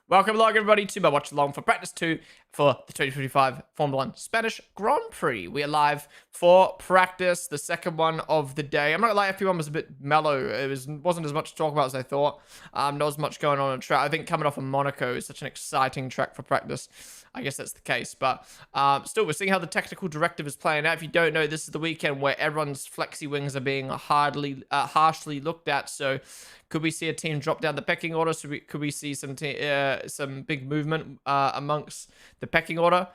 Welcome along, everybody, to my watch along for practice 2 for the 2025 Formula 1 Spanish Grand Prix. We are live for practice, the second one of the day. I'm not gonna lie, everyone was a bit mellow. It wasn't as much to talk about as I thought. Not as much going on track. I think coming off of Monaco is such an exciting track for practice. I guess that's the case, but still, we're seeing how the technical directive is playing out. If you don't know, this is the weekend where everyone's flexi wings are being harshly looked at. So, could we see a team drop down the pecking order? So, could we see some big movement amongst the pecking order?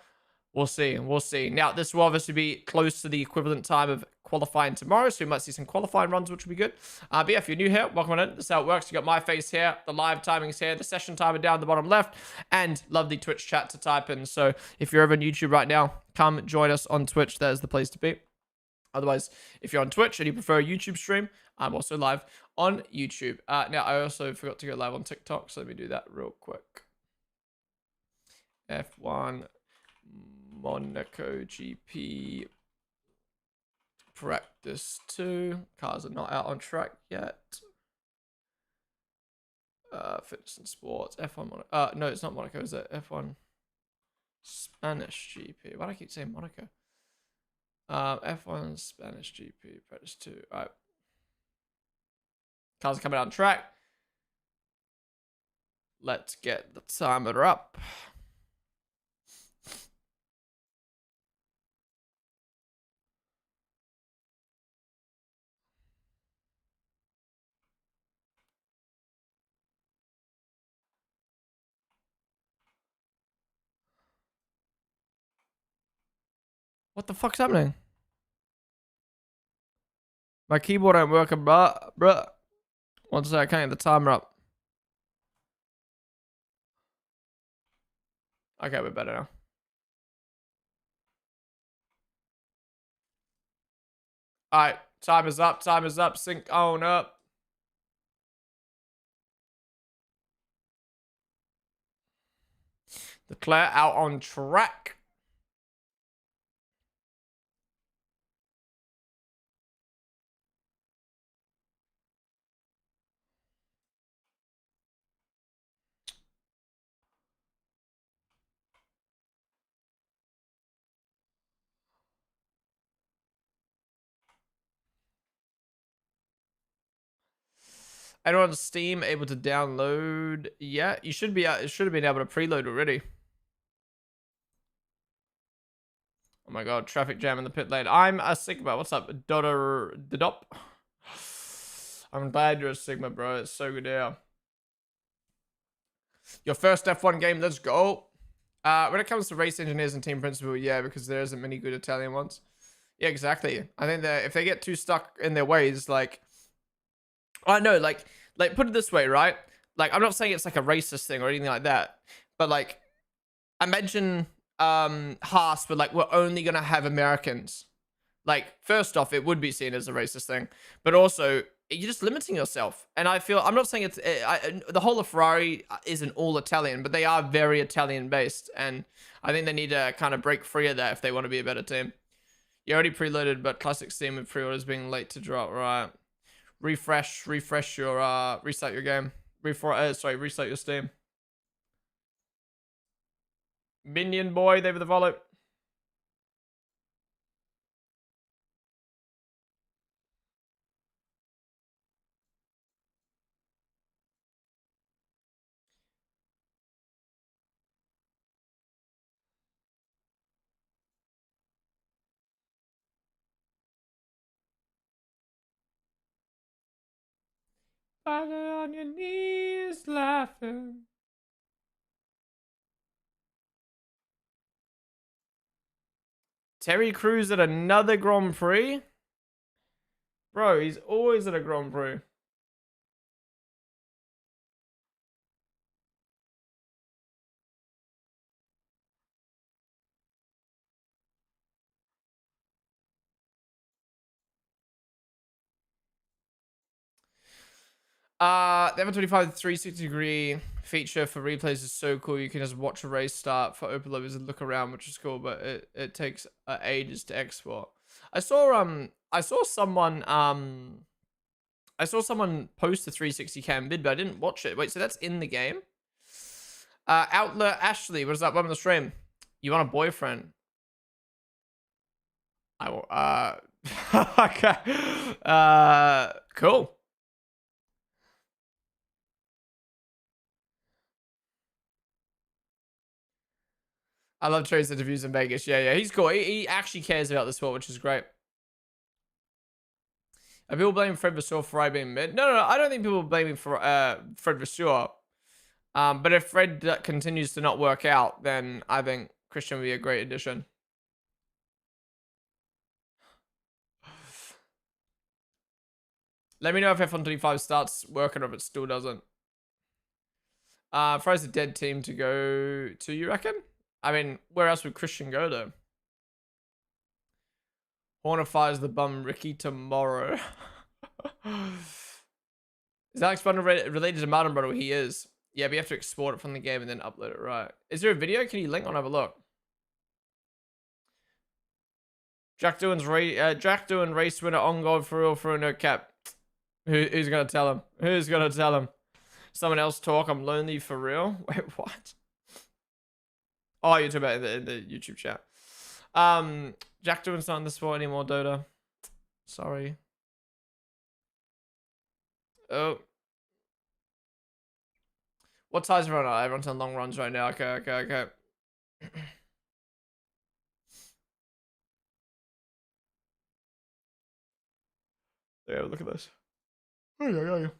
We'll see. We'll see. Now, this will obviously be close to the equivalent time of qualifying tomorrow, so we might see some qualifying runs, which will be good. But yeah, if you're new here, welcome on in. This is how it works. You got my face here, the live timings here, the session timer down the bottom left, and lovely Twitch chat to type in. So if you're over on YouTube right now, come join us on Twitch. That is the place to be. Otherwise, if you're on Twitch and you prefer a YouTube stream, I'm also live on YouTube. Now, I also forgot to go live on TikTok, so let me do that real quick. F1 Monaco GP practice 2. Cars are not out on track yet. Fitness and sports. F1 Monaco. No, it's not Monaco, is it? F1 Spanish GP. Why do I keep saying Monaco? F1 Spanish GP practice 2. All right. Cars are coming out on track. Let's get the timer up. What the fuck's happening? My keyboard ain't working, bruh. One sec, I can't get the timer up. Okay, we're better now. Alright, timer's up, sync on up. Leclerc out on track. Anyone on Steam able to download? Yeah, you should be. It should have been able to preload already. Oh my god, traffic jam in the pit lane. I'm a Sigma. What's up, Dodop? I'm glad you're a Sigma, bro. It's so good here. Your first F1 game. Let's go. When it comes to race engineers and team principal, yeah, because there isn't many good Italian ones. Yeah, exactly. I think that if they get too stuck in their ways, like, I know, like put it this way, right? Like, I'm not saying it's like a racist thing or anything like that, but like, imagine Haas, but like, we're only gonna have Americans. Like, first off, it would be seen as a racist thing, but also you're just limiting yourself. And I feel, I'm not saying it's the whole of Ferrari isn't all Italian, but they are very Italian based, and I think they need to kind of break free of that if they want to be a better team. You already preloaded, but classic Steam with pre-orders being late to drop, right? Refresh your restart your game. Restart your Steam. Minion boy, they were the follow. On your knees laughing. Terry Crews at another Grand Prix? Bro, he's always at a Grand Prix. The F125 360-degree feature for replays is so cool. You can just watch a race start for open lobbies and look around, which is cool, but it takes ages to export. I saw someone post the 360 cam vid, but I didn't watch it. Wait, so that's in the game? Outlet Ashley, what is up? Welcome to the stream. You want a boyfriend? I will, okay. Cool. I love Trey's interviews in Vegas. Yeah, he's cool. He actually cares about the sport, which is great. Are people blaming Fred Vasseur for being mid? No, I don't think people are blaming for Fred Vasseur. But if Fred continues to not work out, then I think Christian would be a great addition. Let me know if F125 starts working or if it still doesn't. Fry's a dead team to go to, you reckon? I mean, where else would Christian go, though? Horner fires the bum Ricky tomorrow. Is Alex Bundle related to Martin Brother? He is. Yeah, but you have to export it from the game and then upload it, right? Is there a video? Can you link? I'll have a look. Jack doing race winner on God for real for no cap. Who's gonna tell him? Who's gonna tell him? Someone else talk. I'm lonely for real. Wait, what? Oh, you're talking about in the YouTube chat. Jack doing's not in the sport anymore, Dota. Sorry. Oh. What size run are everyone's on long runs right now? Okay. Yeah, look at this. Oh.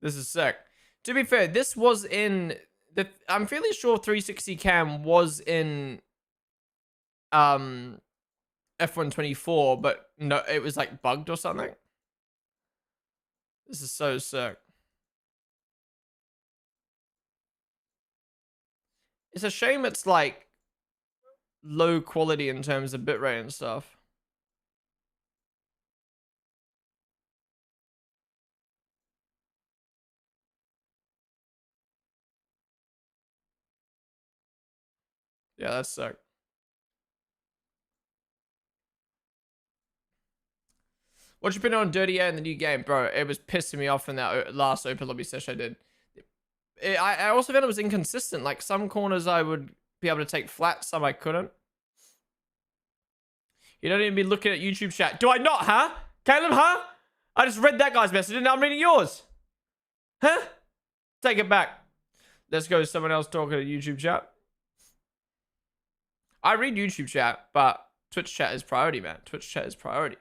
This is sick. To be fair, this was in the. I'm fairly sure 360 cam was in F124, but no, it was like bugged or something. This is so sick. It's a shame it's like low quality in terms of bitrate and stuff. Yeah, that's sick. What you been on Dirty Air in the new game, bro? It was pissing me off in that last open lobby session I did. I also found it was inconsistent. Like some corners I would be able to take flat, some I couldn't. You don't even be looking at YouTube chat. Do I not, huh? Caleb, huh? I just read that guy's message and now I'm reading yours. Huh? Take it back. Let's go to someone else talking to YouTube chat. I read YouTube chat, but Twitch chat is priority, man. Twitch chat is priority.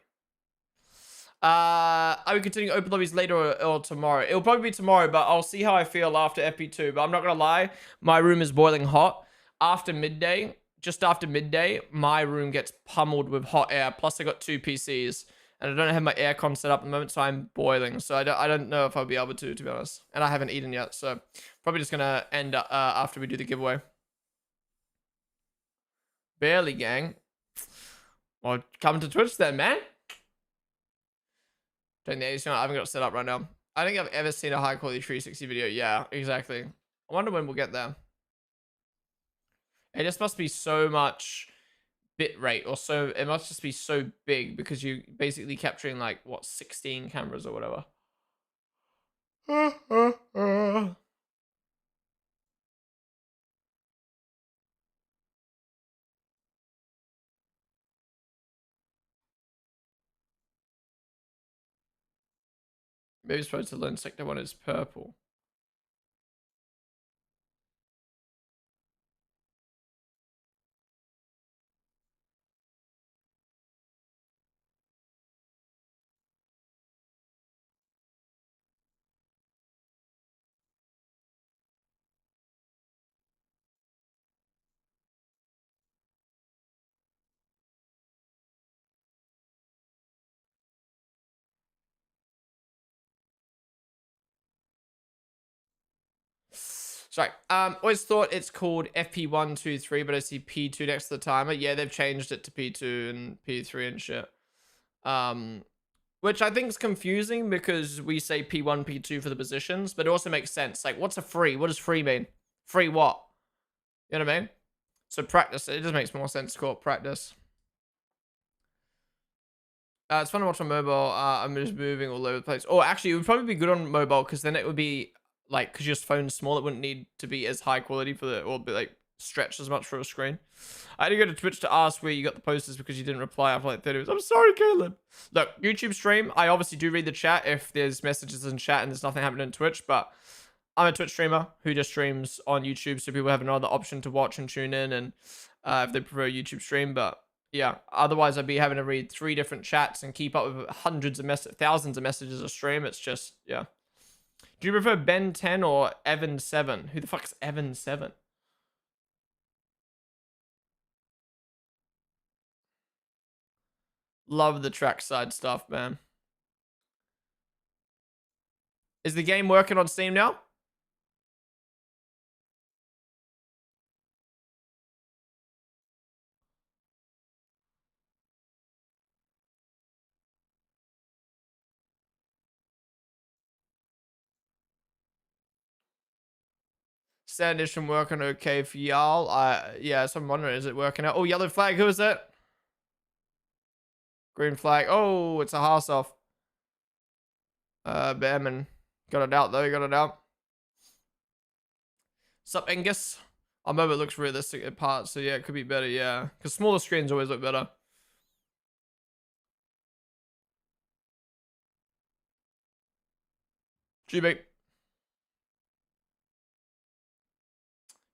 Are we continuing open lobbies later or tomorrow? It'll probably be tomorrow, but I'll see how I feel after FP2. But I'm not gonna lie, my room is boiling hot. After midday, just after midday, my room gets pummeled with hot air. Plus, I got 2 PCs, and I don't have my aircon set up at the moment, so I'm boiling. So I don't know if I'll be able to be honest. And I haven't eaten yet, so probably just gonna end after we do the giveaway. Barely, gang. Well, come to Twitch then, man. I haven't got it set up right now. I don't think I've ever seen a high quality 360 video. Yeah, exactly. I wonder when we'll get there. It just must be so much bit rate or so. It must just be so big because you're basically capturing like what 16 cameras or whatever. Maybe it's supposed to learn sector 1 is purple. Sorry. Always thought it's called FP123, but I see P2 next to the timer. Yeah, they've changed it to P2 and P3 and shit. Which I think is confusing because we say P1, P2 for the positions, but it also makes sense. Like, what's a free? What does free mean? Free what? You know what I mean? So practice. It just makes more sense to call it practice. It's fun to watch on mobile. I'm just moving all over the place. Oh, actually, it would probably be good on mobile because then it would be like, because your phone's small, it wouldn't need to be as high quality for the, or be like stretched as much for a screen. I had to go to Twitch to ask where you got the posters because you didn't reply after like 30 minutes. I'm sorry, Caleb. Look, YouTube stream, I obviously do read the chat if there's messages in chat and there's nothing happening in Twitch, but I'm a Twitch streamer who just streams on YouTube, so people have another option to watch and tune in, and if they prefer a YouTube stream. But yeah, otherwise I'd be having to read 3 different chats and keep up with thousands of messages a stream. It's just, yeah. Do you prefer Ben 10 or Evan 7? Who the fuck's Evan 7? Love the trackside stuff, man. Is the game working on Steam now? Standard edition working okay for y'all? Yeah, so I'm wondering, is it working out? Oh, yellow flag, who is it? Green flag. Oh, it's a horse off. Behrman. Got it out though, got it out. Sup, Angus? I know it looks realistic at parts, so yeah, it could be better, yeah. Because smaller screens always look better. GB.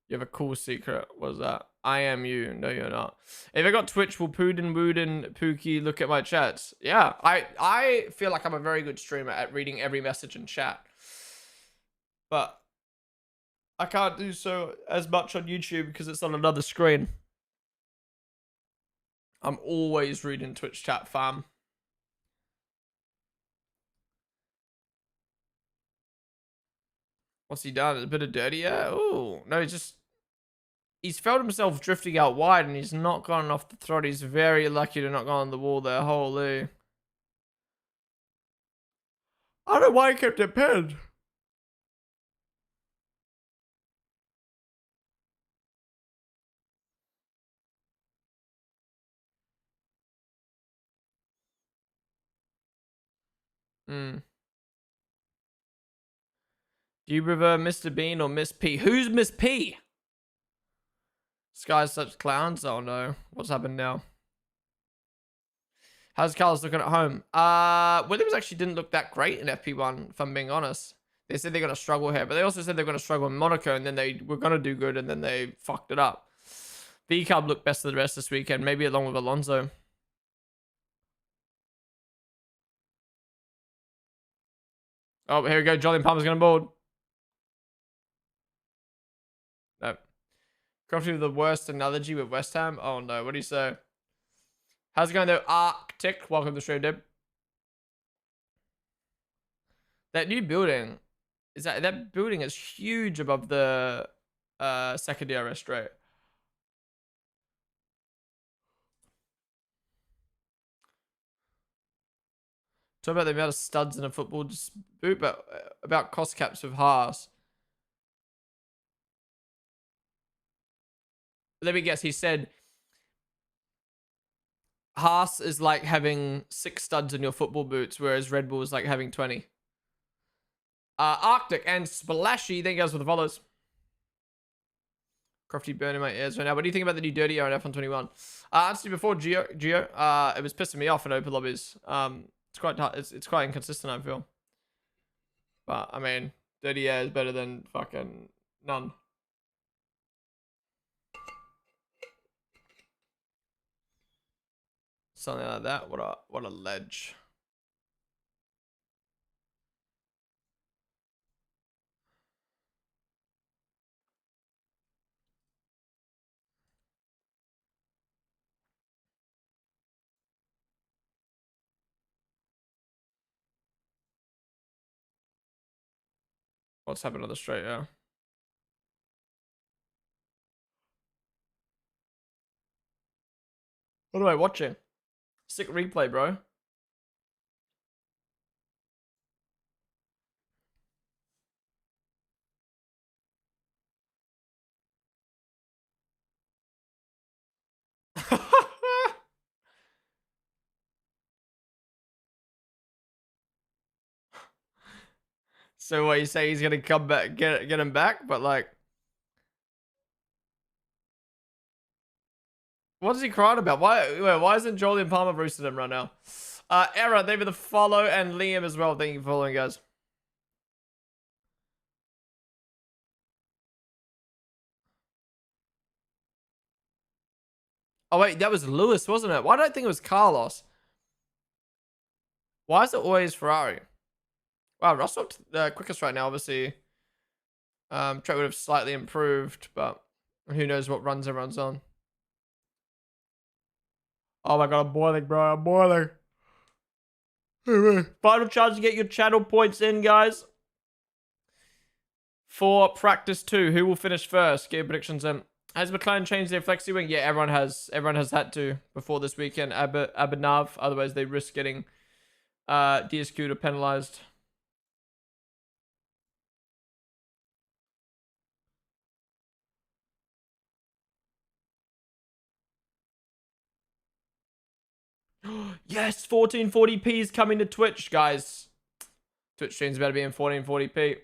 You have a cool secret. What's that? I am you. No, you're not. If I got Twitch, will Ponden, Wooden, Pookie look at my chats? Yeah, I feel like I'm a very good streamer at reading every message in chat. But I can't do so as much on YouTube because it's on another screen. I'm always reading Twitch chat, fam. What's he done? A bit of dirty, yeah? Oh, no, he's felt himself drifting out wide and he's not gone off the throat. He's very lucky to not go on the wall there. Holy. I don't know why he kept it pinned. Hmm. Do you prefer Mr. Bean or Miss P? Who's Miss P? This guy's such clowns. Oh no. What's happened now? How's Carlos looking at home? Williams actually didn't look that great in FP1, if I'm being honest. They said they're going to struggle here, but they also said they're going to struggle in Monaco, and then they were going to do good, and then they fucked it up. V-Cub looked best of the rest this weekend, maybe along with Alonso. Oh, here we go. Jolly Palmer's going to board. No. Crafty with the worst analogy with West Ham. Oh no, what do you say? How's it going though? Arctic, welcome to the stream, dude. That new building, that building is huge above the second DRS rate. Talk about the amount of studs in a football boot, but about cost caps with Haas. Let me guess. He said Haas is like having 6 studs in your football boots, whereas Red Bull is like having 20. Arctic and Splashy. Thank you guys for the follows. Crofty burning my ears right now. What do you think about the new Dirty Air on F121? Honestly, before Geo, it was pissing me off in open lobbies. It's quite it's quite inconsistent, I feel. But I mean, Dirty Air is better than fucking none. Something like that. What a ledge. What's happened on the straight? Yeah. What am I watching? Sick replay, bro. So what you say he's gonna come back, get him back, but like, what is he crying about? Why isn't Jolien Palmer roasted him right now? Era, thank you for the follow, and Liam as well. Thank you for following, guys. Oh wait, that was Lewis, wasn't it? Why did I think it was Carlos? Why is it always Ferrari? Wow, Russell the quickest right now, obviously. Track would have slightly improved, but who knows what runs everyone's on. Oh my god, I'm boiling, bro. I'm boiling. Final chance to get your channel points in, guys. For practice 2, who will finish first? Get your predictions in. Has McLaren changed their flexi wing? Yeah, everyone has. Everyone has had to before this weekend. Abhinav. Otherwise, they risk getting DSQ'd or penalized. Yes, 1440p is coming to Twitch, guys. Twitch streams better be in 1440p.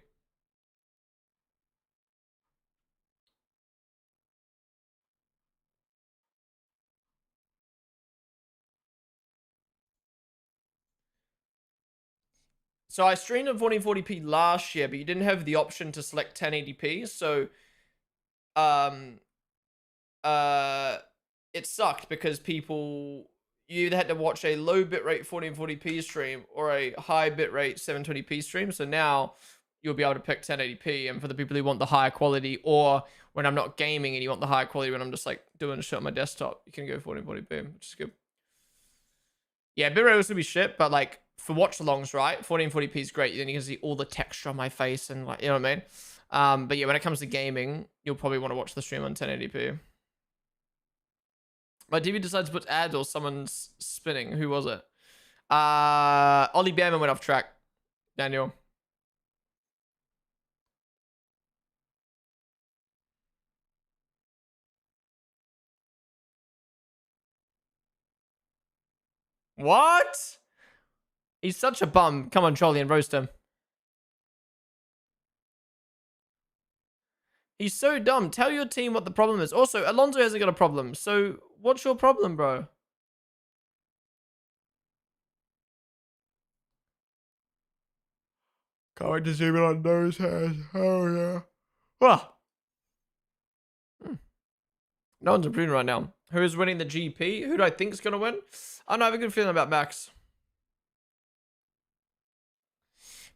So I streamed in 1440p last year, but you didn't have the option to select 1080p. So um it sucked because you either had to watch a low bitrate 1440p stream or a high bitrate 720p stream. So now you'll be able to pick 1080p, and for the people who want the higher quality, or when I'm not gaming and you want the higher quality when I'm just like doing shit on my desktop, you can go 1440p, which is good. Yeah, bitrate will still be shit, but like for watchalongs, right? 1440p is great. Then you can see all the texture on my face and like, you know what I mean? But yeah, when it comes to gaming, you'll probably want to watch the stream on 1080p. My TV decides to put ads or someone's spinning. Who was it? Ollie Behrman went off track. Daniel. What? He's such a bum. Come on, Charlie, and roast him. He's so dumb. Tell your team what the problem is. Also, Alonso hasn't got a problem. So, what's your problem, bro? Can't wait to zoom in on those hairs. Oh, yeah. Ah. No one's improving right now. Who is winning the GP? Who do I think is going to win? I don't have a good feeling about Max.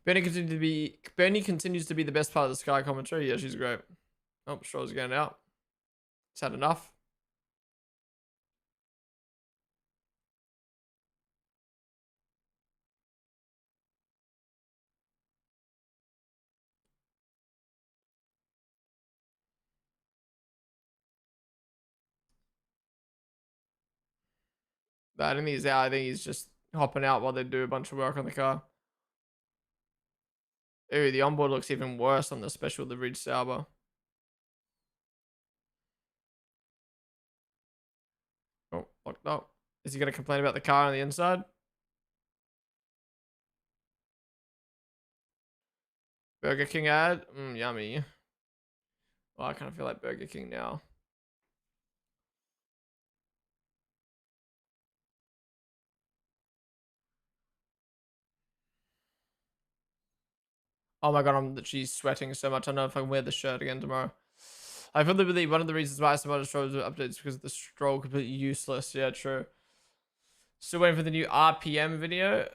Bernie continues to be the best part of the Sky commentary. Yeah, she's great. Oh, Stroll's getting out. He's had enough. I don't think he's out. I think he's just hopping out while they do a bunch of work on the car. Ooh, the onboard looks even worse on the special, the Ridge Sauber. Oh, locked up. Is he going to complain about the car on the inside? Burger King ad? Yummy. Well, I kind of feel like Burger King now. Oh my god, I'm literally sweating so much. I don't know if I can wear the shirt again tomorrow. I fully believe one of the reasons why I supported Stroll's updates is because the Stroll completely useless. Yeah, true. Still waiting for the new RPM video.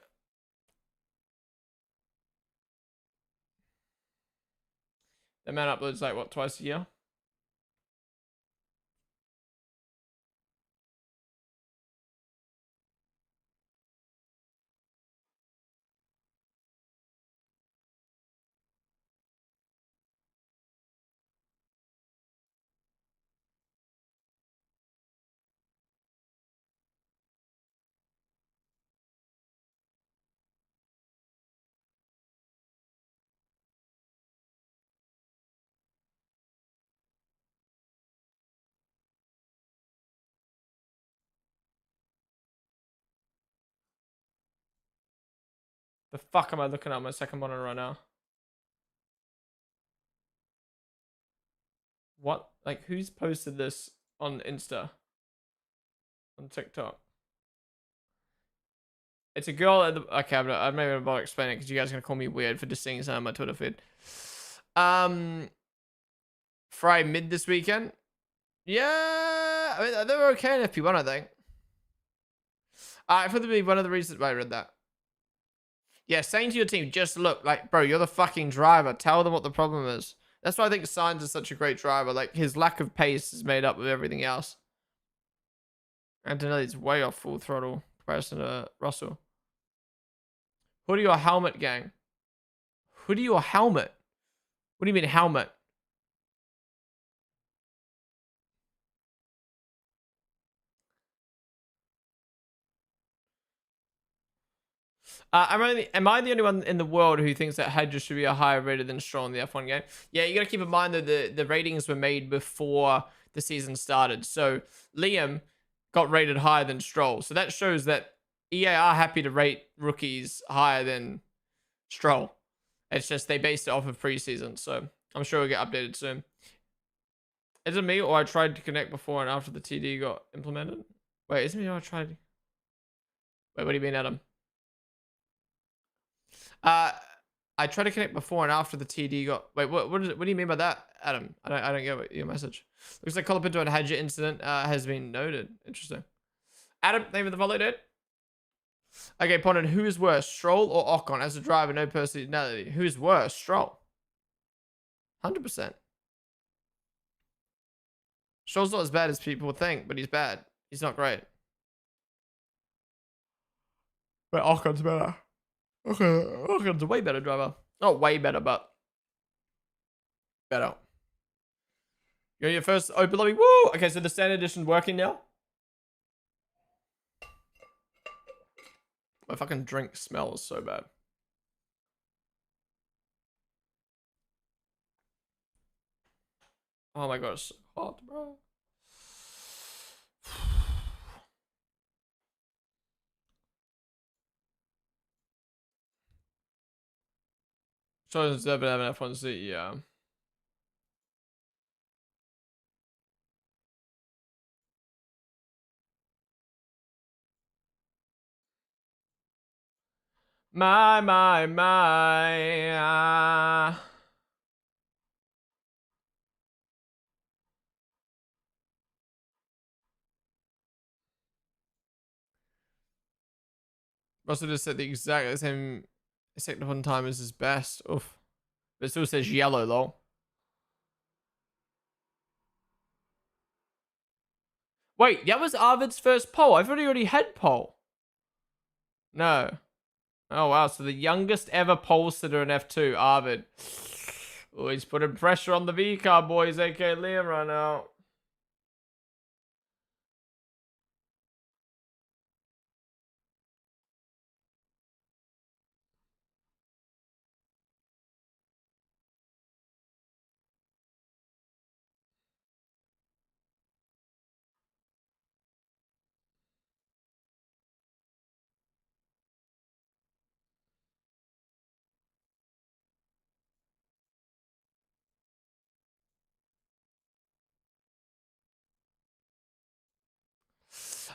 The man uploads like what, twice a year? The fuck am I looking at my second monitor right now? What? Like, who's posted this on Insta? On TikTok? It's a girl at the... Okay, I'm not even about to explain it because you guys are going to call me weird for just seeing something on my Twitter feed. Fry mid this weekend. Yeah, I mean, they were okay in FP1, I think. I thought that'd be one of the reasons why I read that. Yeah, saying to your team, just look, like, bro, you're the fucking driver. Tell them what the problem is. That's why I think Sainz is such a great driver. Like, his lack of pace is made up with everything else. Antonelli's way off full throttle comparison to Russell. Hoodie or helmet, gang? Hoodie or helmet? What do you mean helmet? Am I the only one in the world who thinks that Hedges should be a higher rated than Stroll in the F1 game? Yeah, you got to keep in mind that the ratings were made before the season started. So Liam got rated higher than Stroll. So that shows that EA are happy to rate rookies higher than Stroll. It's just they based it off of preseason. So I'm sure it'll get updated soon. Is it me or I tried to connect before and after the TD got implemented? Wait, is it me or I tried? Wait, what do you mean, Adam? I tried to connect before and after the TD got... Wait, what do you mean by that, Adam? I don't get your message. Looks like Colapinto and Hadja incident has been noted. Interesting. Adam, name of the follow, dude. Okay, Ponden, who is worse, Stroll or Ocon? As a driver, no personality. Who is worse, Stroll? 100%. Stroll's not as bad as people think, but he's bad. He's not great. But Ocon's better. Okay, Ocon's a way better driver. Not way better, but better. You're your first open lobby. Woo! Okay, so the standard edition working now. My fucking drink smells so bad. Oh my god, it's so hot, bro. So it's never have an F1 seat, yeah. My. Russell just said the exact same second one time as his best. Oof. But it still says yellow, lol. Wait, that was Arvid's first poll. I thought he already had poll. No. Oh, wow. So the youngest ever pole sitter in F2, Arvid. Oh, he's putting pressure on the V car boys, aka Liam, right now.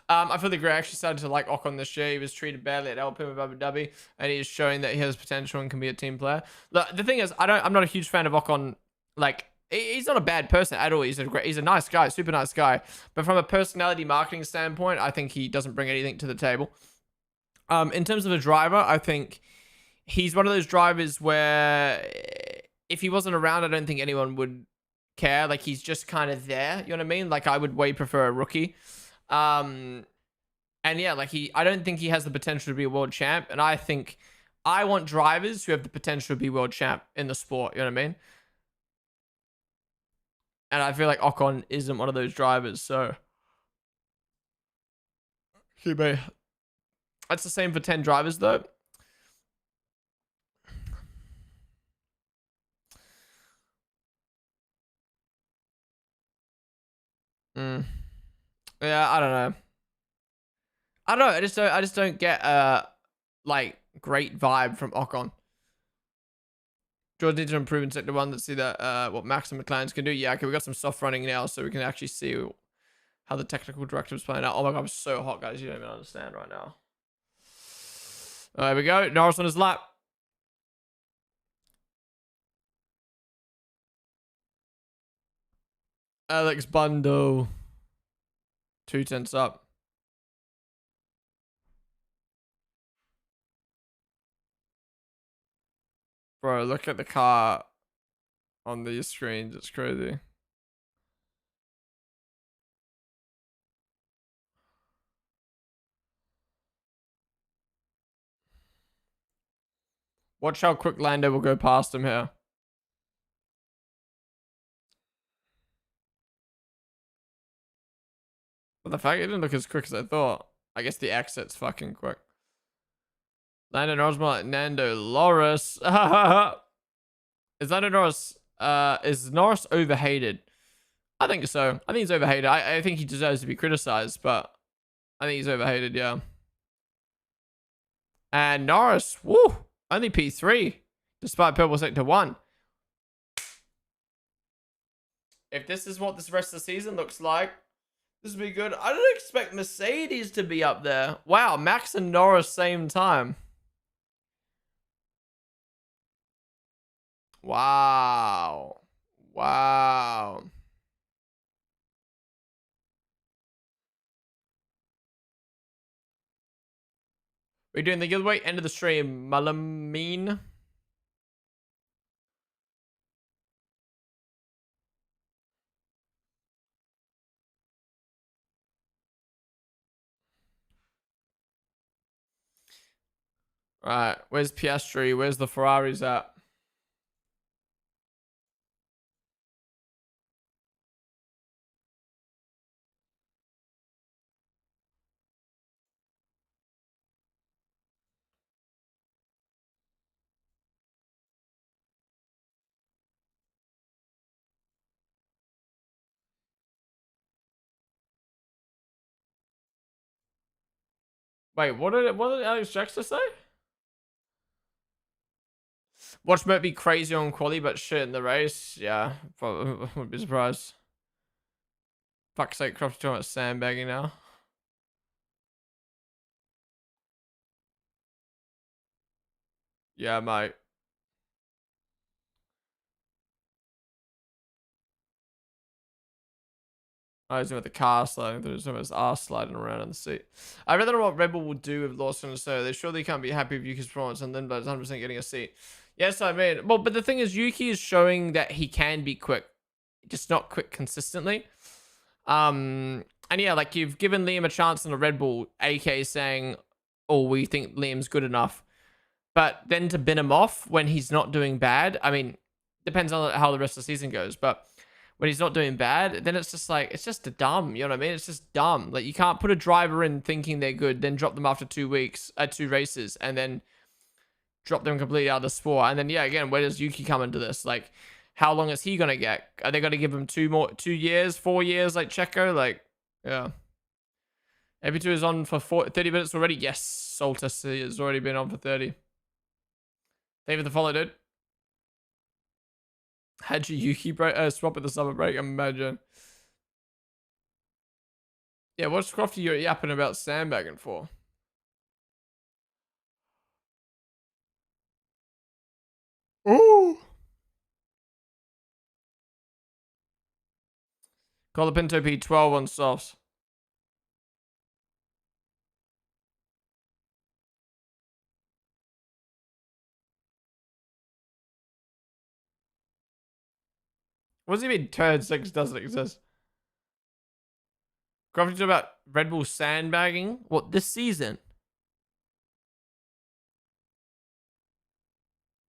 I feel like Gray actually started to like Ocon this year. He was treated badly at Alpine with Abu Dhabi, and he is showing that he has potential and can be a team player. Look, the thing is, I'm not a huge fan of Ocon. Like, he's not a bad person at all. He's a nice guy, super nice guy. But from a personality marketing standpoint, I think he doesn't bring anything to the table. In terms of a driver, I think he's one of those drivers where if he wasn't around, I don't think anyone would care. Like, he's just kind of there. You know what I mean? Like, I would way prefer a rookie. And yeah, like I don't think he has the potential to be a world champ. And I think I want drivers who have the potential to be world champ in the sport. You know what I mean? And I feel like Ocon isn't one of those drivers. So, that's the same for 10 drivers, though. Yeah, I don't know. I don't know. I just don't get like great vibe from Ocon. George needs to improve in sector 1. Let's see that what Max and McLaren's can do. Yeah, okay, we got some soft running now, so we can actually see how the technical directives playing out. Oh my god, I'm so hot, guys. You don't even understand right now. There we go. Norris on his lap. Alex Bundle. 2 tenths up. Bro, look at the car on these screens. It's crazy. Watch how quick Lando will go past him here. But the fact it didn't look as quick as I thought. I guess the exit's fucking quick. Lando Norris more like Nando Loris. Is Lando Norris, is Norris overhated? I think so. I think he's overhated. I think he deserves to be criticized, but I think he's overhated, yeah. And Norris, woo, only P3, despite purple sector 1. If this is what this rest of the season looks like, this will be good. I don't expect Mercedes to be up there. Wow, Max and Norris same time. Wow. Wow. We're doing the giveaway. End of the stream. Malamine. Right. Where's Piastri? Where's the Ferraris at? Wait, what did Alex Jackson say? Watch might be crazy on quali, but shit in the race. Yeah, probably wouldn't be surprised. Fuck's sake, Croft's talking about sandbagging now. Yeah, mate. I was with the car sliding through, some of his ass sliding around in the seat. I really don't know what Red Bull will do with Lawson and so they surely can't be happy with Yuki's performance and then but 100% getting a seat. Yes, I mean, well, but the thing is, Yuki is showing that he can be quick, just not quick consistently. And yeah, like you've given Liam a chance in a Red Bull, AK saying, "Oh, we think Liam's good enough," but then to bin him off when he's not doing bad. I mean, depends on how the rest of the season goes, but when he's not doing bad, then it's just like, it's just a dumb, you know what I mean? It's just dumb. Like you can't put a driver in thinking they're good, then drop them after 2 weeks, 2 races, and then drop them completely out of the sport. And then, yeah, again, where does Yuki come into this? Like, how long is he going to get? Are they going to give him 2 years, 4 years like Checo? Like, yeah. AP2 is on for 30 minutes already. Yes, Soltis has already been on for 30. Thank you for the follow, dude. Had you Yuki swap at the summer break? Imagine. Yeah, what's Crofty you're yapping about sandbagging for? Ooh. Colapinto P12 on softs. What does he mean turn 6 doesn't exist? Crofty's about Red Bull sandbagging? What, this season?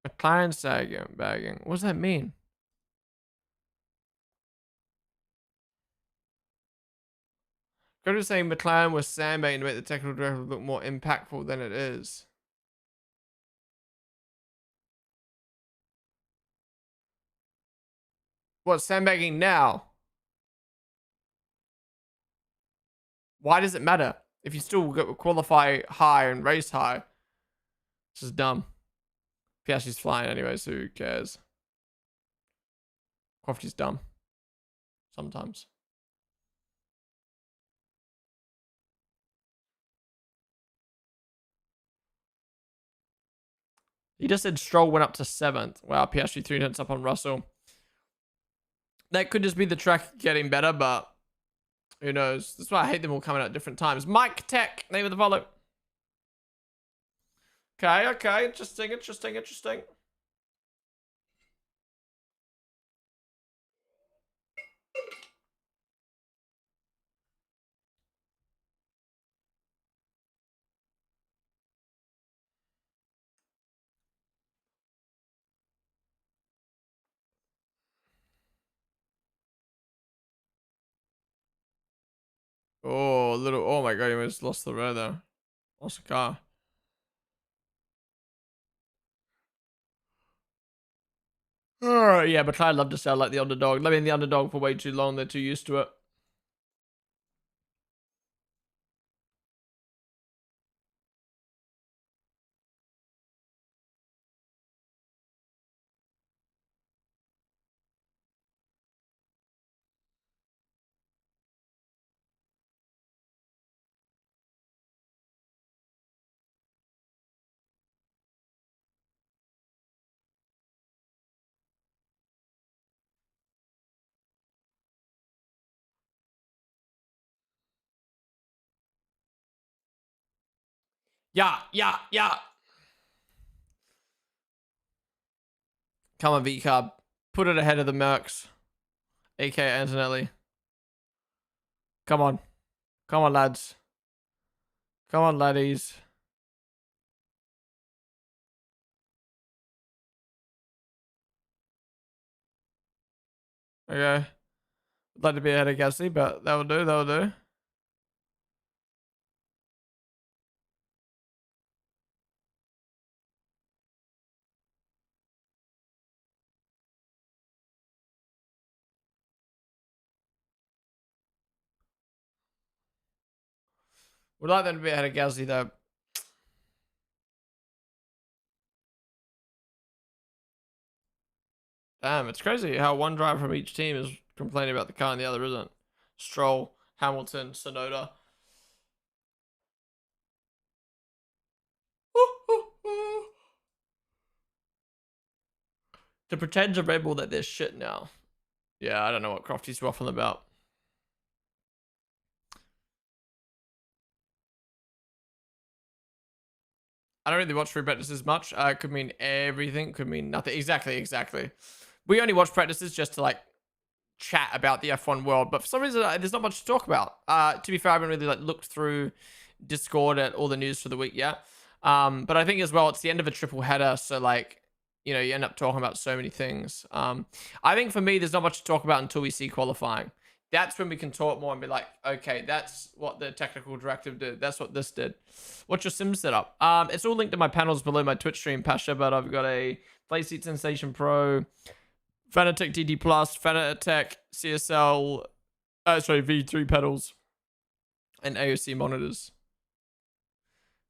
McLaren sandbagging. What does that mean? Crofty's saying McLaren was sandbagging to make the technical director look more impactful than it is. What, sandbagging now? Why does it matter? If you still qualify high and race high. This is dumb. Piastri's flying anyway, so who cares? Crofty's dumb. Sometimes. He just said Stroll went up to 7th. Wow, Piastri 3 hits up on Russell. That could just be the track getting better, but who knows? That's why I hate them all coming out at different times. Mike Tech, name of the follow. Okay. Interesting. Oh my god, he almost lost the row there. Lost the car. Yeah, but I love to sound like the underdog. I've been the underdog for way too long. They're too used to it. Yeah. Come on, V-Carb. Put it ahead of the Mercs. AK Antonelli. Come on. Come on, lads. Come on, laddies. Okay. I'd like to be ahead of Gasly, but that'll do. Would like them to be ahead of Gasly, though. Damn, it's crazy how one driver from each team is complaining about the car and the other isn't. Stroll, Hamilton, Sonoda. To pretend to Red Bull that they're shit now. Yeah, I don't know what Crofty's waffling about. I don't really watch free practices much. It could mean everything. Could mean nothing. Exactly. We only watch practices just to like chat about the F1 world, but for some reason there's not much to talk about. To be fair, I haven't really like looked through Discord at all the news for the week yet. But I think as well it's the end of a triple header, so like you know you end up talking about so many things. I think for me there's not much to talk about until we see qualifying. That's when we can talk more and be like, okay, that's what the technical directive did. That's what this did. What's your sim setup? It's all linked to my panels below my Twitch stream, Pasha, but I've got a Playseat Sensation Pro, Fanatec DD Plus, Fanatec CSL, V3 pedals, and AOC monitors.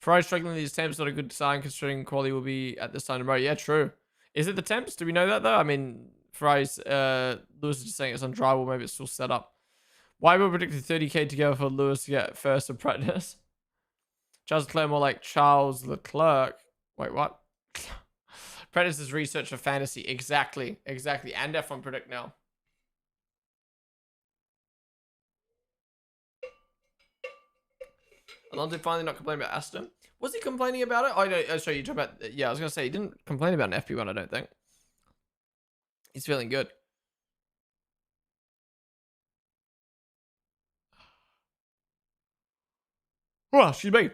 Ferrari struggling with these temps, not a good sign considering quality will be at this time tomorrow. Yeah, true. Is it the temps? Do we know that though? I mean, Ferrari's, Lewis is just saying it's undrivable. Maybe it's still set up. Why were we predicting 30k to go for Lewis to get first in practice? Charles Leclerc more like Charles Leclerc. Wait, what? Predators research for fantasy. Exactly. And F1 predict now. Alonso finally not complaining about Aston. Was he complaining about it? Oh, no. Sorry, you talking about... Yeah, I was going to say, he didn't complain about an FP1, I don't think. He's feeling good. Oh, she's big.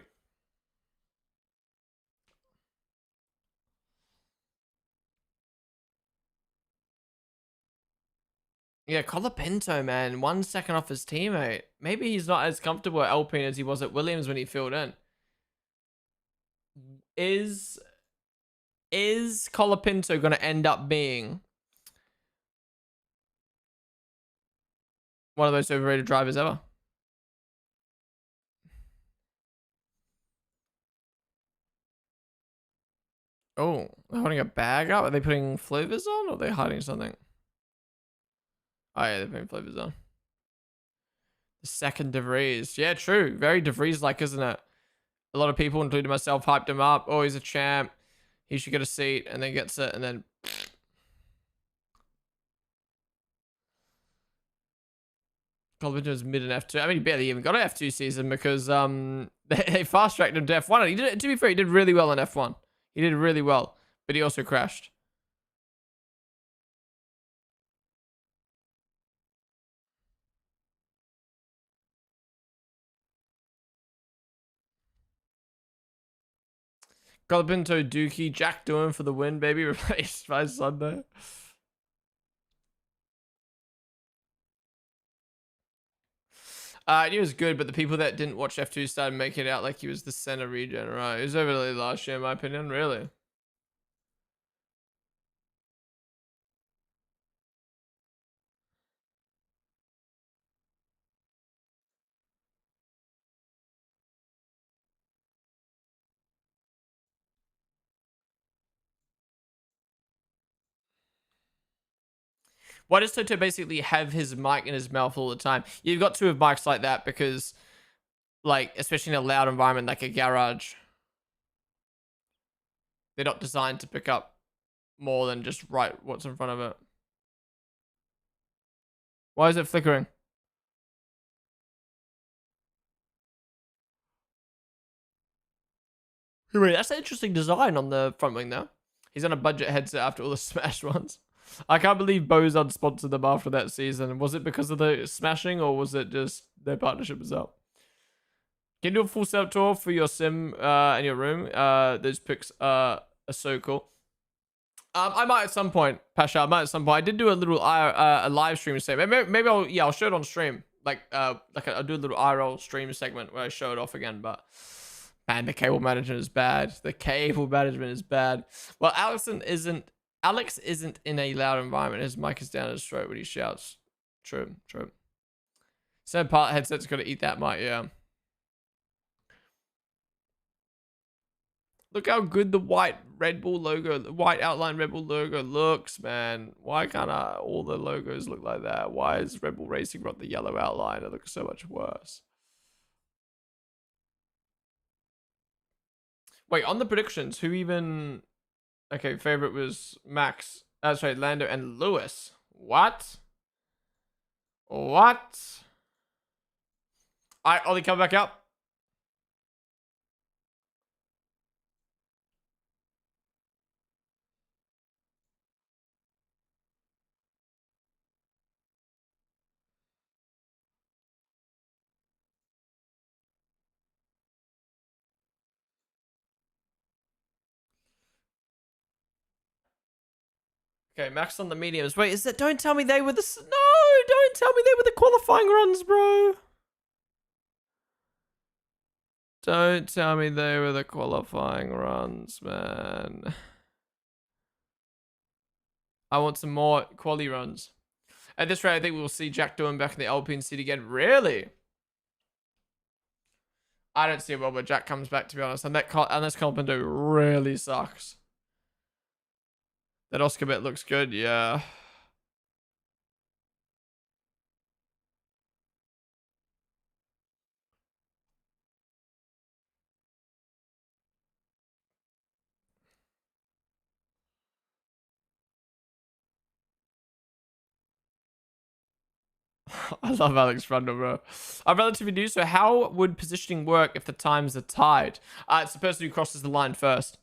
Yeah, Colapinto, man. 1 second off his teammate. Maybe he's not as comfortable at Alpine as he was at Williams when he filled in. Is Colapinto going to end up being one of the most overrated drivers ever? Oh, they're holding a bag up. Are they putting flavors on, or are they hiding something? Oh yeah, they're putting flavors on. The second DeVries. Yeah, true. Very DeVries-like, isn't it? A lot of people, including myself, hyped him up. Oh, he's a champ. He should get a seat, and then gets it, and then Colvin was mid in F2. I mean, he barely even got an F2 season because they fast tracked him to F1. And he did, to be fair, he did really well in F1. He did really well, but he also crashed. Colapinto, Dookie, Jack doing for the win, baby. Replaced by Sunday. He was good, but the people that didn't watch F2 started making it out like he was the center regen, right? He was over really last year, in my opinion, really. Why does Toto basically have his mic in his mouth all the time? You've got two of mics like that because, like, especially in a loud environment like a garage, they're not designed to pick up more than just right what's in front of it. Why is it flickering? Wait, that's an interesting design on the front wing there. He's on a budget headset after all the Smash ones. I can't believe Bose sponsored them after that season. Was it because of the smashing, or was it just their partnership was up? Can you do a full setup tour for your sim in your room? Those pics are so cool. I might at some point, Pasha. I might at some point. I did do a little a live stream segment. Maybe I'll show it on stream. I'll do a little IRL stream segment where I show it off again. But man, the cable management is bad. The cable management is bad. Well, Alex isn't in a loud environment. His mic is down his throat when he shouts. True. Same part headset's got to eat that mic. Yeah. Look how good the white Red Bull logo, the white outline Red Bull logo looks, man. Why can't all the logos look like that? Why is Red Bull Racing got the yellow outline? It looks so much worse. Wait, on the predictions, who even... Okay, favorite was Max. Sorry, Lando and Lewis. What? What? Ollie, come back up. Okay, Max on the mediums. Wait, is that... Don't tell me they were the... No, don't tell me they were the qualifying runs, bro. Don't tell me they were the qualifying runs, man. I want some more quali runs. At this rate, I think we'll see Jack doing back in the Alpine seat again. Really? I don't see a world where Jack comes back, to be honest. And unless Colpindo really sucks. That Oscar bit looks good, yeah. I love Alex Rundle, bro. I'm relatively new, so how would positioning work if the times are tied? It's the person who crosses the line first.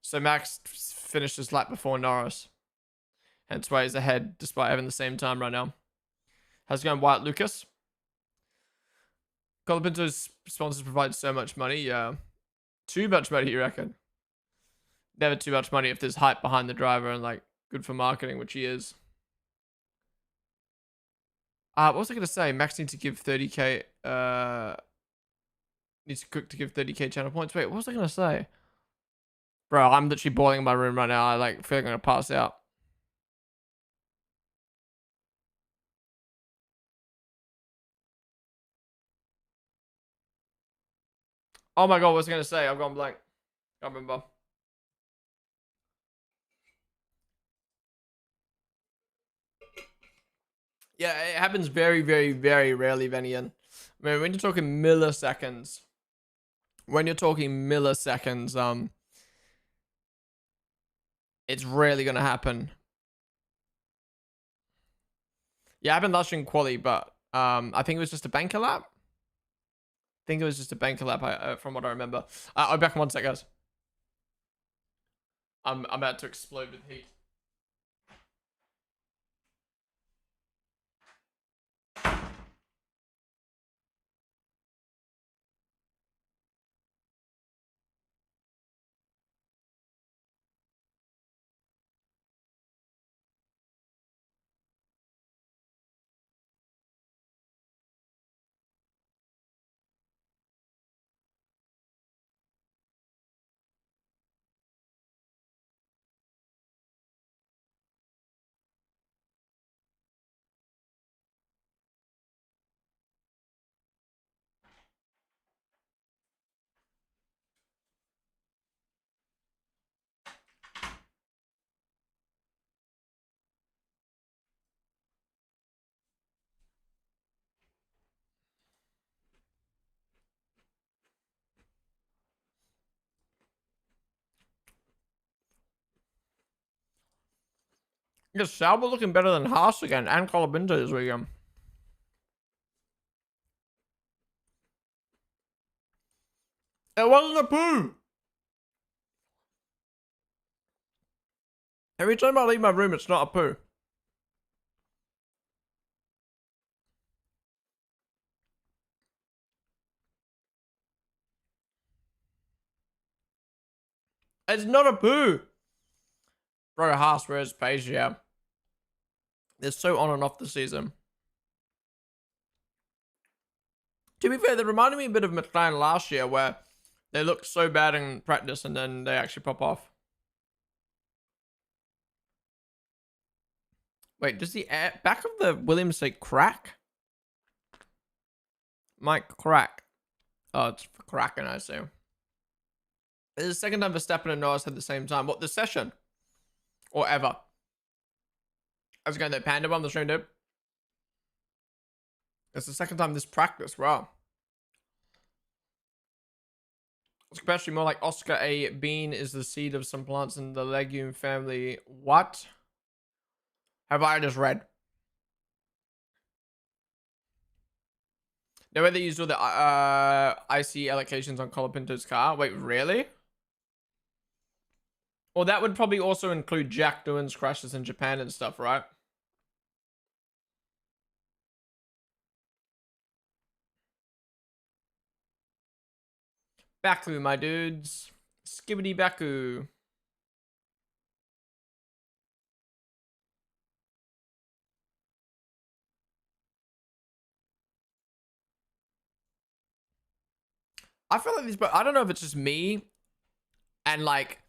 So Max finished his lap before Norris. Hence why he's ahead, despite having the same time right now. How's it going, Wyatt Lucas? Colapinto's sponsors provide so much money, yeah. Too much money, you reckon? Never too much money if there's hype behind the driver and, like, good for marketing, which he is. What was I going to say? Max needs to give 30k, needs to cook to give 30k channel points. Wait, what was I going to say? Bro, I'm literally boiling in my room right now. I, like, feel like I'm going to pass out. Oh my god, what was I going to say? I've gone blank. Can't remember. Yeah, it happens very, very, very rarely, Venian. I mean, when you're talking milliseconds, it's rarely gonna happen. Yeah, it happened last year in quali, but I think it was just a banker lap. From what I remember. I'll be back in 1 sec, guys. I'm about to explode with heat. Yes, Salvo looking better than Haas again, and Colabinto this weekend. It wasn't a poo! Every time I leave my room, it's not a poo. It's not a poo! Bro, Haas, where's Page? Yeah. They're so on and off the season. To be fair, they reminded me a bit of McLaren last year, where they looked so bad in practice and then they actually pop off. Wait, does the back of the Williams say crack? Mike crack. Oh, it's for cracking, I assume. It's the second time Verstappen and Norris had the same time. What, the session? Or ever? I was going to Panda one, the stream, dude. It's the second time this practice. Wow. It's especially more like Oscar A. Bean is the seed of some plants in the legume family. What have I just read? No way they used all the IC allocations on Colapinto's car. Wait, really? Well, that would probably also include Jack Doohan's crashes in Japan and stuff, right? Baku, my dudes. Skibbity Baku. I feel like these, but I don't know if it's just me and like,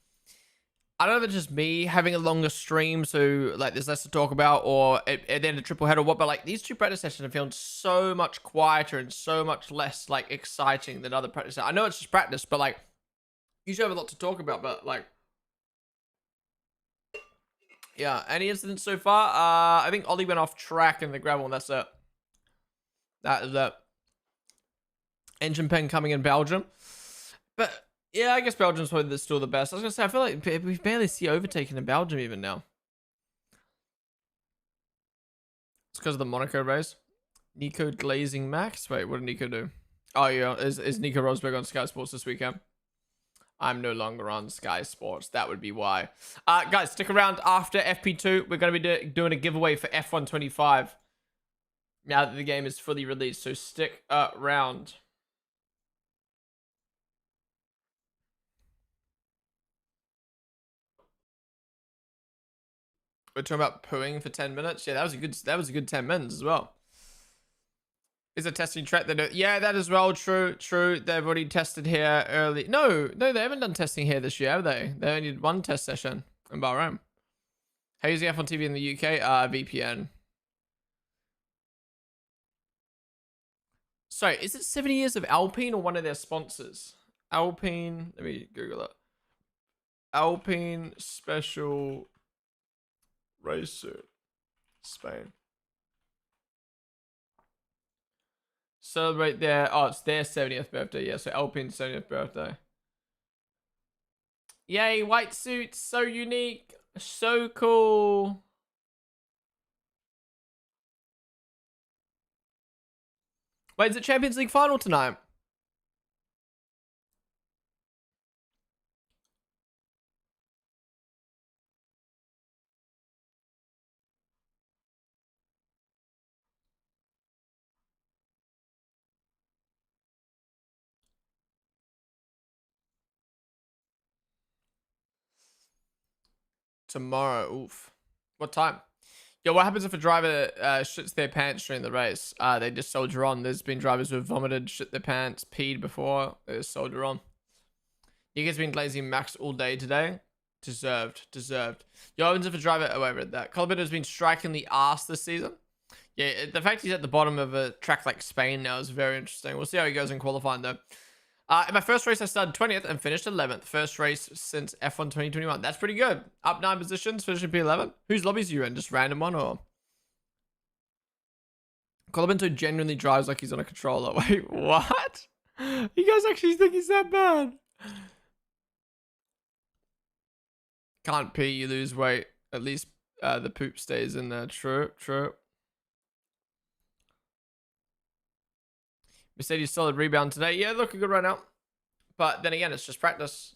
I don't know if it's just me having a longer stream, so like there's less to talk about, or at the end of triple head or what, but like these two practice sessions are feeling so much quieter and so much less like exciting than other practice. I know it's just practice, but like usually have a lot to talk about, but like, yeah. Any incidents so far? I think Ollie went off track in the gravel, and that's it. That is it. Engine pen coming in Belgium. But yeah, I guess Belgium's probably still the best. I was gonna say, I feel like we barely see overtaking in Belgium even now. It's because of the Monaco race. Nico glazing Max. Wait, what did Nico do? Oh yeah, is Nico Rosberg on Sky Sports this weekend? I'm no longer on Sky Sports. That would be why. Guys, stick around after FP2. We're gonna be doing a giveaway for F125 now that the game is fully released. So stick around. We're talking about pooing for 10 minutes. Yeah, that was a good 10 minutes as well. Is a testing track that yeah, that as well. True. They've already tested here early. No, they haven't done testing here this year, have they? They only did one test session in Bahrain. How you using F1 TV in the UK? VPN. Sorry, is it 70 years of Alpine or one of their sponsors? Alpine. Let me Google it. Alpine special race suit, Spain. Celebrate their, oh, it's their 70th birthday. Yeah, so Alpine's 70th birthday. Yay, white suits, so unique, so cool. Wait, is it Champions League final tonight? Tomorrow, oof. What time? Yo, what happens if a driver shits their pants during the race? They just soldier on. There's been drivers who have vomited, shit their pants, peed before. They just soldier on. You guys been glazing Max all day today? Deserved. Yo, what happens if a driver... Oh, I read that. Colbert has been striking the ass this season. Yeah, the fact he's at the bottom of a track like Spain now is very interesting. We'll see how he goes in qualifying, though. In my first race, I started 20th and finished 11th. First race since F1 2021. That's pretty good. Up 9 positions, finishing P11. Whose lobbies are you in? Just random one, or? Colabento genuinely drives like he's on a controller. Wait, what? You guys actually think he's that bad? Can't pee, you lose weight. At least the poop stays in there. True. Mercedes solid rebound today. Yeah, looking good right now. But then again, it's just practice.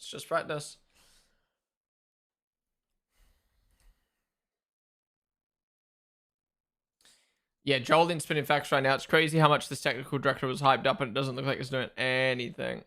Yeah, Joel spinning facts right now. It's crazy how much this technical director was hyped up and it doesn't look like it's doing anything.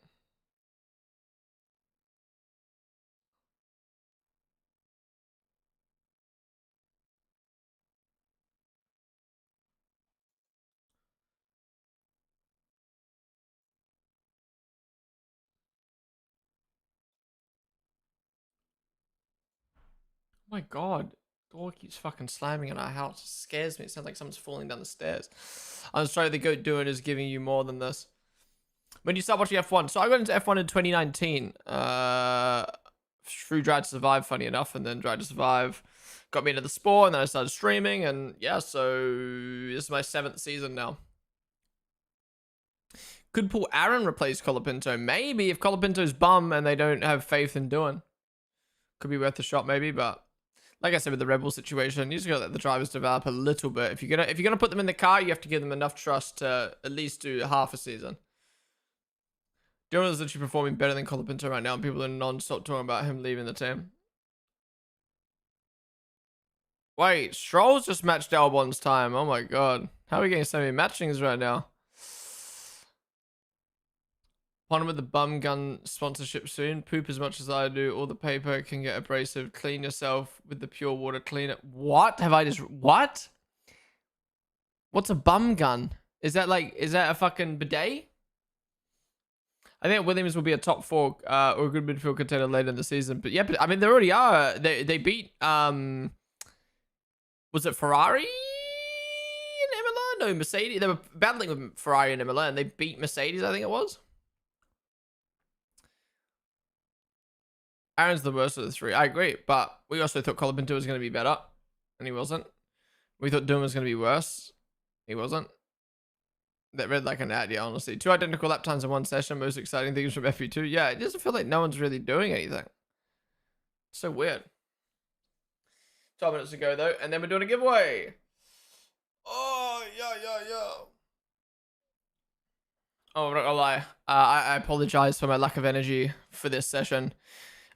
Oh my god. Door keeps fucking slamming in our house. It scares me. It sounds like someone's falling down the stairs. I'm sorry, the goat doing is giving you more than this. When you start watching F1, so I got into F1 in 2019. Through Drive to Survive, funny enough, and then Drive to Survive got me into the sport, and then I started streaming, and yeah, so this is my 7th season now. Could Paul Aaron replace Colapinto? Maybe, if Colapinto's bum and they don't have faith in doing. Could be worth a shot, maybe, but like I said with the Red Bull situation, you just gotta let the drivers develop a little bit. If you're gonna put them in the car, you have to give them enough trust to at least do half a season. Dylan is literally performing better than Colapinto right now, and people are non-stop talking about him leaving the team. Wait, Stroll's just matched Albon's time. Oh my god. How are we getting so many matchings right now? Ponden with the bum gun sponsorship soon. Poop as much as I do. All the paper can get abrasive. Clean yourself with the pure water cleaner. What? Have I just... What? What's a bum gun? Is that a fucking bidet? I think Williams will be a top 4 or a good midfield contender later in the season. But yeah, but I mean, they already are. They beat... was it Ferrari in Imola? No, Mercedes. They were battling with Ferrari in Imola, and they beat Mercedes, I think it was. Aaron's the worst of the 3. I agree, but we also thought Colapinto was going to be better, and he wasn't. We thought Doom was going to be worse. He wasn't. That read like an ad, yeah, honestly. 2 identical lap times in 1 session. Most exciting things from FP2. Yeah, it doesn't feel like no one's really doing anything. So weird. 12 minutes to go, though, and then we're doing a giveaway. Oh, yeah. Oh, I'm not gonna lie. I apologize for my lack of energy for this session.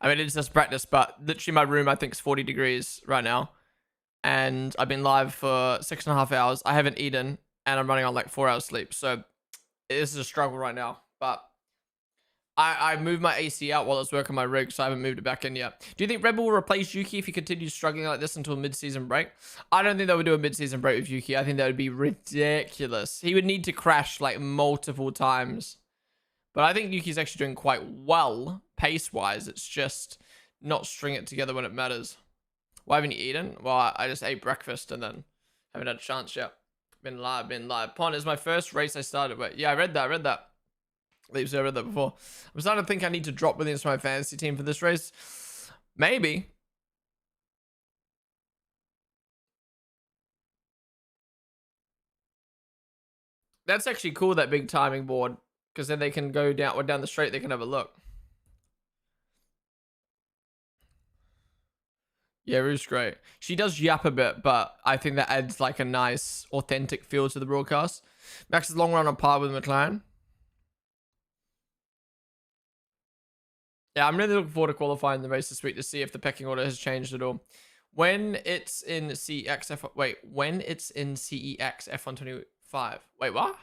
I mean, it's just practice, but literally my room, I think, is 40 degrees right now. And I've been live for 6.5 hours. I haven't eaten, and I'm running on like 4 hours sleep. So this is a struggle right now. But I moved my AC out while I was working my rig, so I haven't moved it back in yet. Do you think Red Bull will replace Yuki if he continues struggling like this until mid-season break? I don't think they would do a mid-season break with Yuki. I think that would be ridiculous. He would need to crash like multiple times. But I think Yuki's actually doing quite well, pace-wise. It's just not string it together when it matters. Why haven't you eaten? Well, I just ate breakfast and then haven't had a chance yet. Been live. Pond is my first race I started with. Yeah, I read that. Leaves I read that before. I'm starting to think I need to drop Williams from my fantasy team for this race. Maybe. That's actually cool, that big timing board, because then they can go down the straight, they can have a look. Yeah, Rue's great. She does yap a bit, but I think that adds like a nice, authentic feel to the broadcast. Max's long run on par with McLaren. Yeah, I'm really looking forward to qualifying the race this week to see if the pecking order has changed at all. When it's in when it's in CEX F125. Wait, what?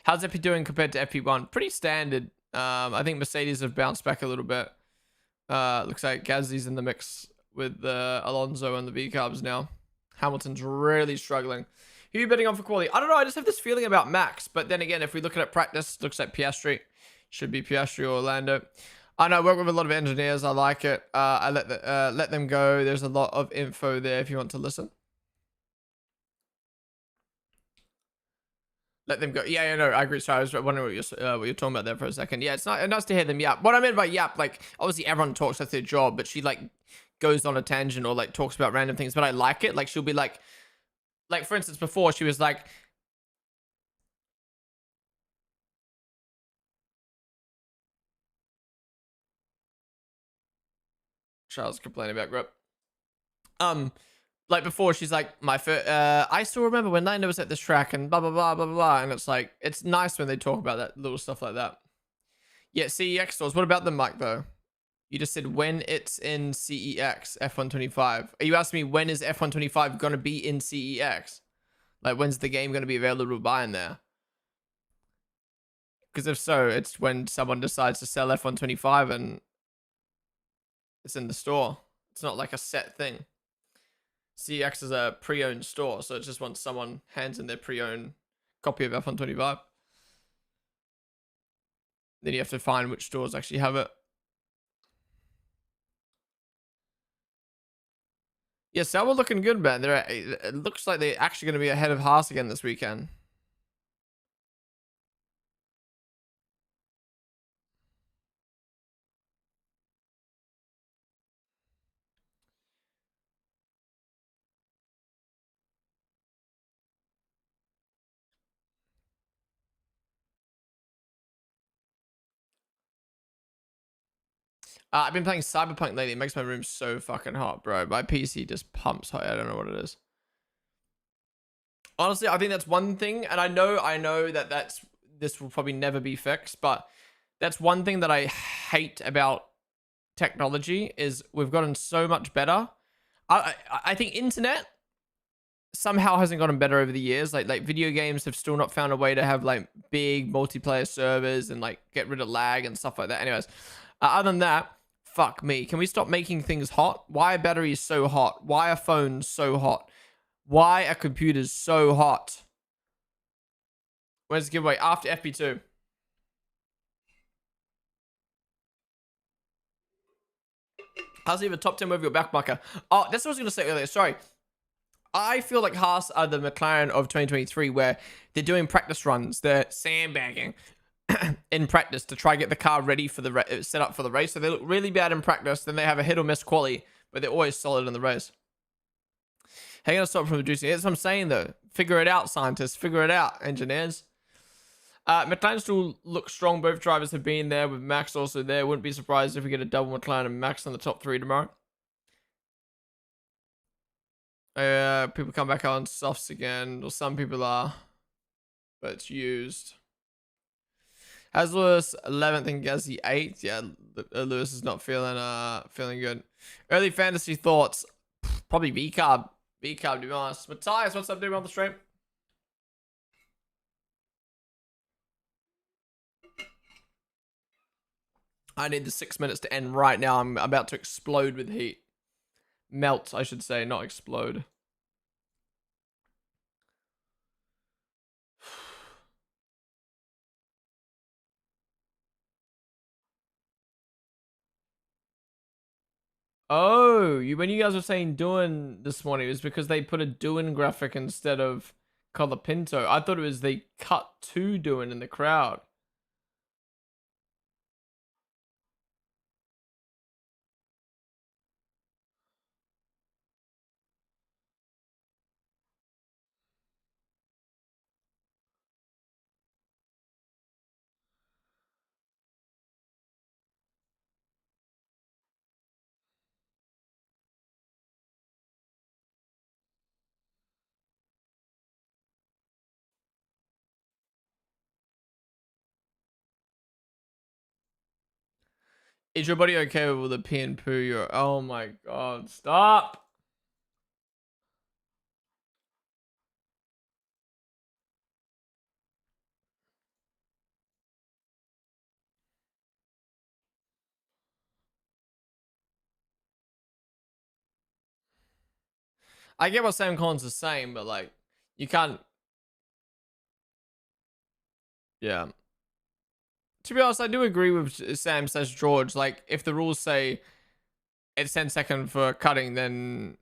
How's FP doing compared to FP1? Pretty standard. I think Mercedes have bounced back a little bit. Looks like Gasly's in the mix with Alonso and the V-Carbs now. Hamilton's really struggling. Who are you betting on for quality? I don't know. I just have this feeling about Max. But then again, if we look at practice, looks like Piastri. Should be Piastri or Orlando. I know, I work with a lot of engineers. I like it. I let them go. There's a lot of info there if you want to listen. Let them go. Yeah, no, I agree. Sorry, I was wondering what you're talking about there for a second. Yeah, it's not nice to hear them yap. What I meant by yap, like, obviously everyone talks, that's their job, but she, like, goes on a tangent or, like, talks about random things, but I like it. Like, she'll be like, for instance, before she was like, Charles complaining about grip. Like before, she's like, I still remember when Lando was at this track and blah, blah, blah, blah, blah. And it's like, it's nice when they talk about that little stuff like that. Yeah, CEX stores. What about them, Mike, though? You just said when it's in CEX F125. Are you asking me when is F125 going to be in CEX? Like, when's the game going to be available to buy in there? Because if so, it's when someone decides to sell F125 and it's in the store. It's not like a set thing. CX is a pre-owned store, so it's just once someone hands in their pre-owned copy of F125. Then you have to find which stores actually have it. Yeah, Sauber looking good, man. It looks like they're actually going to be ahead of Haas again this weekend. I've been playing Cyberpunk lately. It makes my room so fucking hot, bro. My PC just pumps hot. I don't know what it is. Honestly, I think that's one thing, and I know that this will probably never be fixed, but that's one thing that I hate about technology is we've gotten so much better. I think internet somehow hasn't gotten better over the years. Like video games have still not found a way to have like big multiplayer servers and like get rid of lag and stuff like that. Anyways, other than that, fuck me. Can we stop making things hot? Why are batteries so hot? Why are phones so hot? Why are computers so hot? Where's the giveaway? After FP2. How's even top 10 with your backmarker? Oh, that's what I was going to say earlier. Sorry. I feel like Haas are the McLaren of 2023 where they're doing practice runs. They're sandbagging in practice to try to get the car ready for the set up for the race. So they look really bad in practice. Then they have a hit or miss quali, but they're always solid in the race. How are you going to stop from reducing? That's what I'm saying, though. Figure it out, scientists. Figure it out, engineers. McLaren still looks strong. Both drivers have been there, with Max also there. Wouldn't be surprised if we get a double McLaren and Max on the top 3 tomorrow. People come back on softs again, or some people are, but it's used. Has Lewis 11th and Gasly 8th? Yeah, Lewis is not feeling good. Early fantasy thoughts, probably V-Carb. V-Carb, to be honest. Matthias, what's up, dude, on the stream? I need the 6 minutes to end right now. I'm about to explode with heat. Melt, I should say, not explode. Oh, when you guys were saying doing this morning, it was because they put a doing graphic instead of Colapinto. I thought it was they cut to doing in the crowd. Is your body okay with the pee and poo? Oh my god, stop. I get what Sam Collins is saying, but like, you can't. Yeah. To be honest, I do agree with Sam says George. Like, if the rules say it's 10 second for cutting, then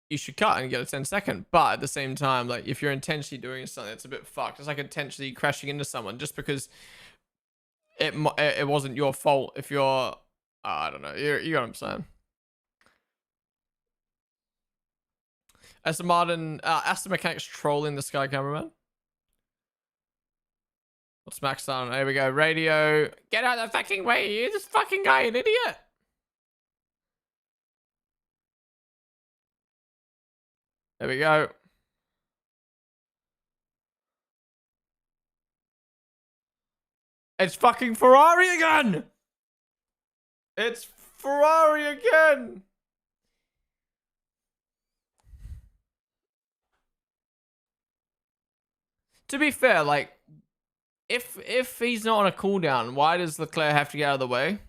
you should cut and get a 10 second. But at the same time, like, if you're intentionally doing something, it's a bit fucked. It's like intentionally crashing into someone just because it wasn't your fault. If you're, I don't know, you know what I'm saying. Aston Martin, Aston Mechanics trolling the Sky Cameraman. What's Max on? Here we go. Radio. Get out of the fucking way, you. This fucking guy, an idiot. There we go. It's fucking Ferrari again. It's Ferrari again. To be fair, like, if he's not on a cooldown, why does Leclerc have to get out of the way?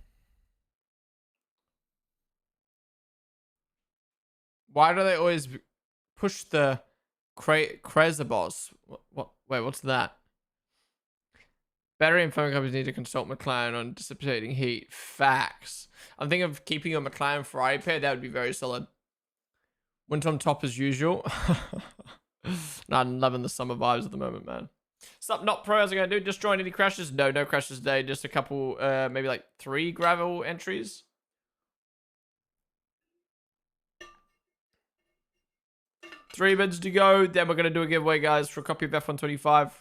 Why do they always push the Krezabos? What? Wait, what's that? Battery and phone companies need to consult McLaren on dissipating heat. Facts. I'm thinking of keeping a McLaren Ferrari pair. That would be very solid. Went on top as usual. Nah, I'm loving the summer vibes at the moment, man. Sup, not pro. How's it gonna do? Just joined any crashes? No crashes today. Just a couple, maybe like 3 gravel entries. Three bids to go. Then we're gonna do a giveaway, guys, for a copy of F125.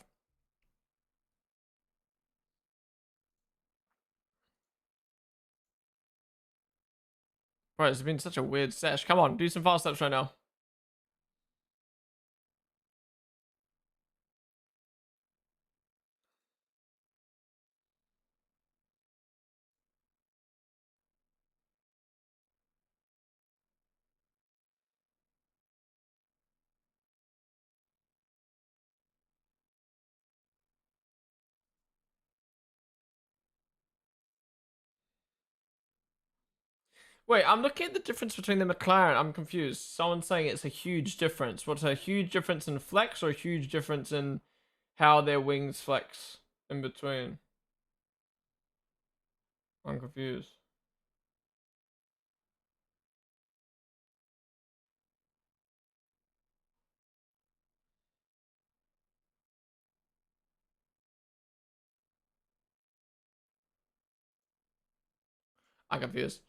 Bro, it's been such a weird sesh. Come on, do some fast steps right now. Wait, I'm looking at the difference between the McLaren. I'm confused. Someone's saying it's a huge difference. What's a huge difference in flex or a huge difference in how their wings flex in between? I'm confused. I'm confused.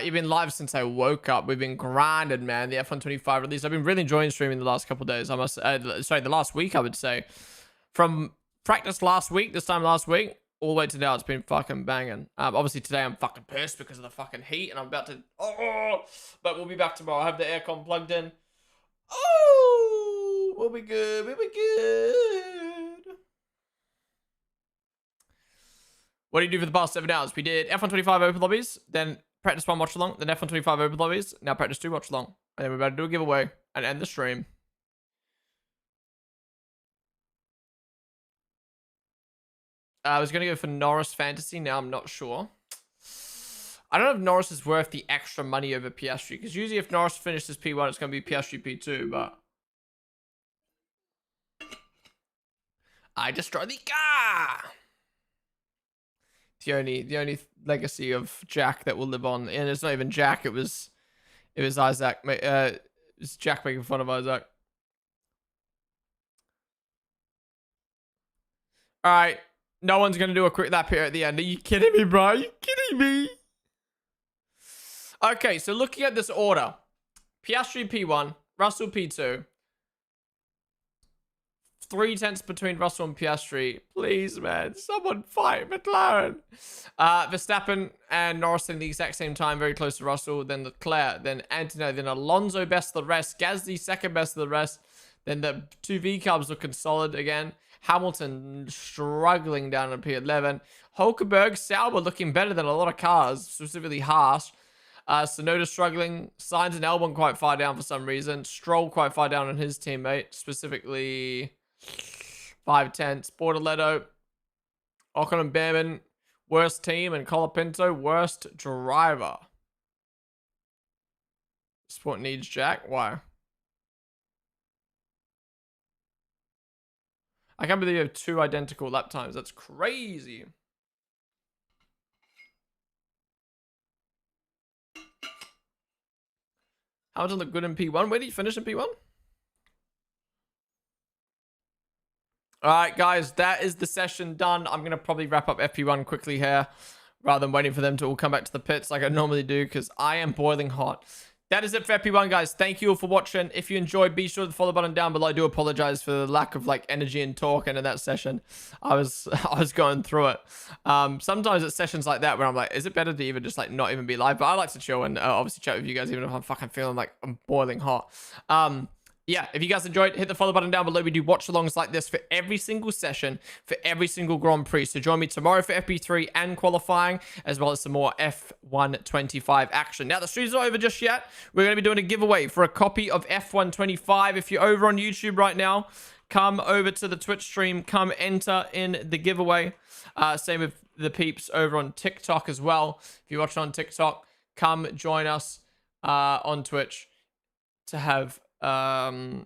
You've been live since I woke up. We've been grinded, man. The F125 release. I've been really enjoying streaming the last couple of days. I must, sorry, the last week, I would say. From practice last week, this time last week, all the way to now, it's been fucking banging. Obviously today I'm fucking pissed because of the fucking heat, and I'm about to, but we'll be back tomorrow. I have the aircon plugged in. Oh, we'll be good. We'll be good. What do you do for the past 7 hours? We did F125 open lobbies, then practice 1 watch along, then F125 open lobbies, now practice 2 watch along. And then we're about to do a giveaway and end the stream. I was going to go for Norris Fantasy. Now I'm not sure. I don't know if Norris is worth the extra money over Piastri, because usually if Norris finishes P1, it's going to be Piastri P2, but I destroyed the car. The only legacy of Jack that will live on, and it's not even Jack. It was Isaac. It's Jack making fun of Isaac. All right, no one's gonna do a quick lap here at the end. Are you kidding me, bro? Are you kidding me? Okay, so looking at this order, Piastri P1, Russell P2. 3 tenths between Russell and Piastri. Please, man. Someone fight McLaren. Verstappen and Norris in the exact same time, very close to Russell. Then Leclerc, then Antonio, then Alonso best of the rest. Gasly second best of the rest. Then the 2 V cubs looking solid again. Hamilton struggling down in P11. Hulkenberg, Sauber looking better than a lot of cars, specifically Haas. Sonoda struggling. Sainz and Albon quite far down for some reason. Stroll quite far down on his teammate, specifically 5/10. Bortoletto, Ocon and Behrman, worst team, and Colapinto, worst driver. Sport needs Jack. Why? I can't believe you have 2 identical lap times. That's crazy. Hamilton look good in P1. Where did he finish in P1? All right, guys, that is the session done. I'm going to probably wrap up FP1 quickly here rather than waiting for them to all come back to the pits like I normally do because I am boiling hot. That is it for FP1, guys. Thank you all for watching. If you enjoyed, be sure to follow the button down below. I do apologize for the lack of like energy and talk and in that session. I was going through it. Sometimes it's sessions like that where I'm like, is it better to even just like not even be live? But I like to chill and obviously chat with you guys even if I'm fucking feeling like I'm boiling hot. Yeah, if you guys enjoyed, hit the follow button down below. We do watch-alongs like this for every single session, for every single Grand Prix. So join me tomorrow for FP3 and qualifying, as well as some more F125 action. Now, the stream's not over just yet. We're going to be doing a giveaway for a copy of F125. If you're over on YouTube right now, come over to the Twitch stream. Come enter in the giveaway. Same with the peeps over on TikTok as well. If you're watching on TikTok, come join us on Twitch to have... to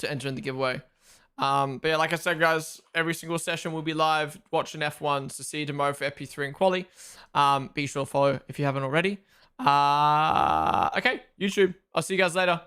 enter in the giveaway. But yeah, like I said, guys, every single session will be live watching F1. So see you tomorrow for FP3 and quali. Be sure to follow if you haven't already. Okay, YouTube. I'll see you guys later.